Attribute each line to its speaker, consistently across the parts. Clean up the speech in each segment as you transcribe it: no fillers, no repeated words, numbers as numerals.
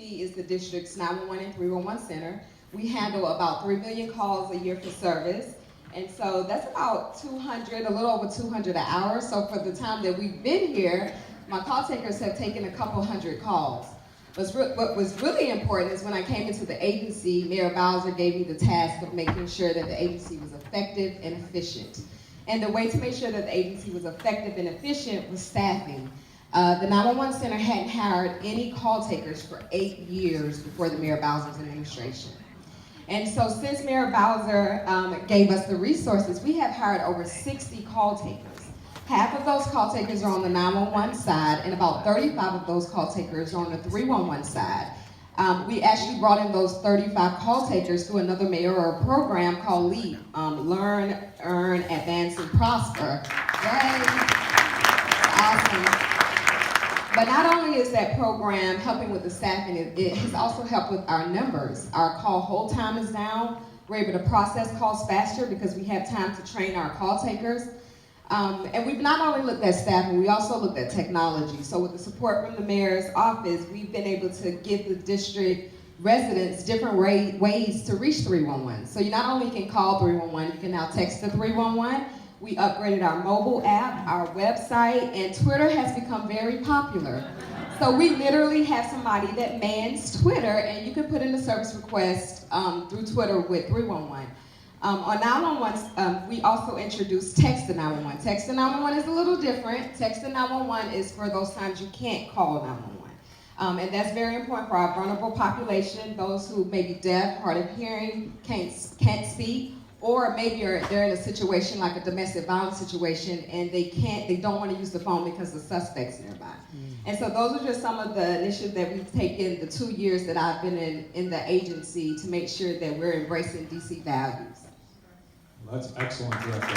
Speaker 1: ADC is the district's 911 and 311 center. We handle about 3 million calls a year for service. And so that's about 200, a little over 200 an hour. So for the time that we've been here, my call takers have taken a couple hundred calls. What was really important is when I came into the agency, Mayor Bowser gave me the task of making sure that the agency was effective and efficient. And the way to make sure that the agency was effective and efficient was staffing. The 911 Center hadn't hired any call takers for 8 years before the Mayor Bowser's administration. And so since Mayor Bowser gave us the resources, we have hired over 60 call takers. Half of those call takers are on the 911 side, and about 35 of those call takers are on the 311 side. We actually brought in those 35 call takers through another mayoral program called LEAP, Learn, Earn, Advance, and Prosper. Yay! Awesome. But not only is that program helping with the staffing, it has also helped with our numbers. Our call hold time is down. We're able to process calls faster because we have time to train our call takers. And we've not only looked at staffing, we also looked at technology. So with the support from the mayor's office, we've been able to give the district residents different ways to reach 311. So you not only can call 311, you can now text the 311. We upgraded our mobile app, our website, and Twitter has become very popular. So we literally have somebody that mans Twitter, and you can put in a service request through Twitter with 311. On 911, we also introduced Text to 911. Text to 911 is a little different. Text to 911 is for those times you can't call 911. And that's very important for our vulnerable population, those who may be deaf, hard of hearing, can't speak, or maybe they're in a situation like a domestic violence situation and they don't want to use the phone because the suspect's nearby. And so those are just some of the initiatives that we've taken the 2 years that I've been in the agency to make sure that we're embracing DC values.
Speaker 2: Well, that's excellent, Director.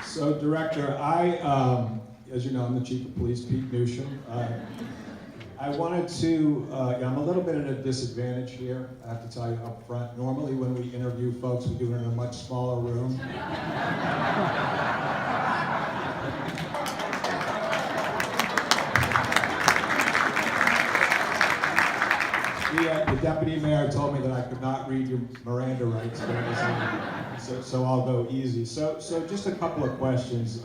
Speaker 2: So, Director, as you know, I'm the Chief of Police, Pete Newsham. I wanted to, I'm a little bit at a disadvantage here, I have to tell you up front. Normally when we interview folks, we do it in a much smaller room. The deputy mayor told me that I could not read your Miranda rights, so I'll go easy. So just a couple of questions.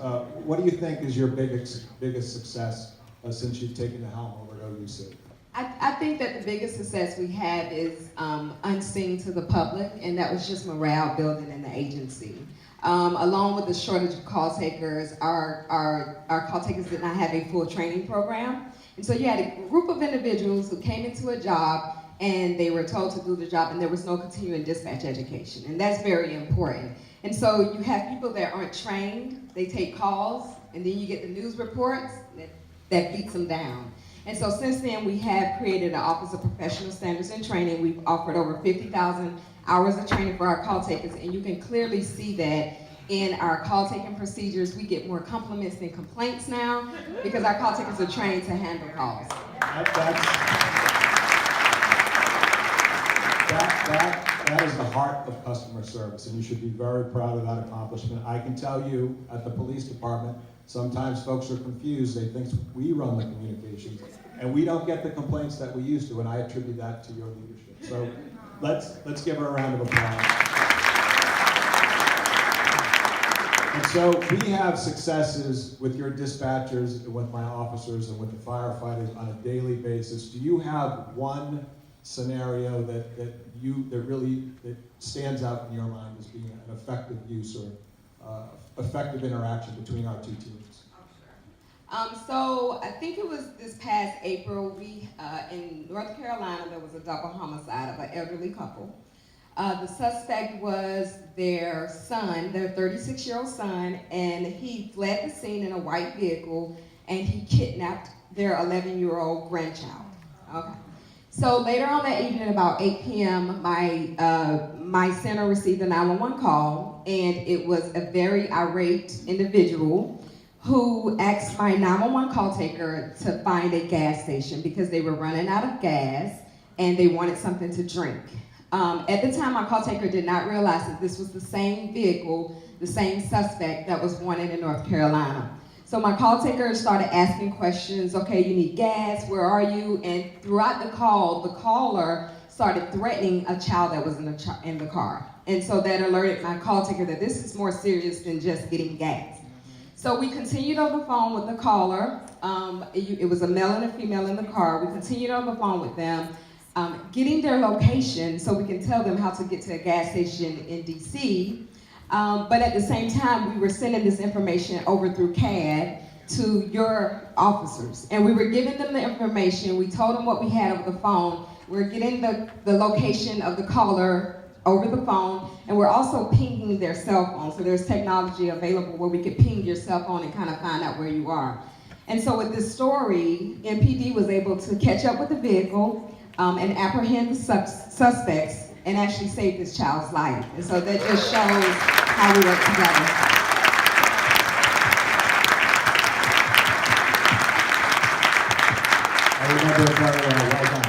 Speaker 2: What do you think is your biggest success since you've taken the helm over at OUC?
Speaker 1: I think that the biggest success we have is unseen to the public, and that was just morale building in the agency. Along with the shortage of call takers, our call takers did not have a full training program. And so you had a group of individuals who came into a job and they were told to do the job and there was no continuing dispatch education. And that's very important. And so you have people that aren't trained, they take calls, and then you get the news reports that beats them down. And so since then, we have created an Office of Professional Standards and Training. We've offered over 50,000 hours of training for our call takers, and you can clearly see that in our call taking procedures. We get more compliments than complaints now because our call takers are trained to handle calls.
Speaker 2: That is the heart of customer service, and you should be very proud of that accomplishment. I can tell you, at the police department, sometimes folks are confused. They think we run the communications, and we don't get the complaints that we used to, and I attribute that to your leadership. So let's give her a round of applause. And so we have successes with your dispatchers, and with my officers, and with the firefighters on a daily basis. Do you have one scenario that really stands out in your mind as being an effective use or effective interaction between our two teams?
Speaker 1: So I think it was this past April, in North Carolina, there was a double homicide of an elderly couple. The suspect was their son, their 36-year-old son, and he fled the scene in a white vehicle, and he kidnapped their 11-year-old grandchild. Okay. So later on that evening, about 8 p.m., my center received a 911 call, and it was a very irate individual who asked my 911 call taker to find a gas station because they were running out of gas and they wanted something to drink. At the time, my call taker did not realize that this was the same vehicle, the same suspect that was wanted in North Carolina. So my call taker started asking questions. Okay, you need gas, where are you? And throughout the call, the caller started threatening a child that was in the car. And so that alerted my call taker that this is more serious than just getting gas. So we continued on the phone with the caller. It was a male and a female in the car. We continued on the phone with them, getting their location so we can tell them how to get to a gas station in DC. But at the same time, we were sending this information over through CAD to your officers. And we were giving them the information. We told them what we had over the phone. We're getting the location of the caller over the phone, and we're also pinging their cell phone. So there's technology available where we could ping your cell phone and kind of find out where you are. And so with this story, MPD was able to catch up with the vehicle and apprehend the suspects and actually save this child's life. And so that just shows how we work together.
Speaker 2: I remember it very well. Well done.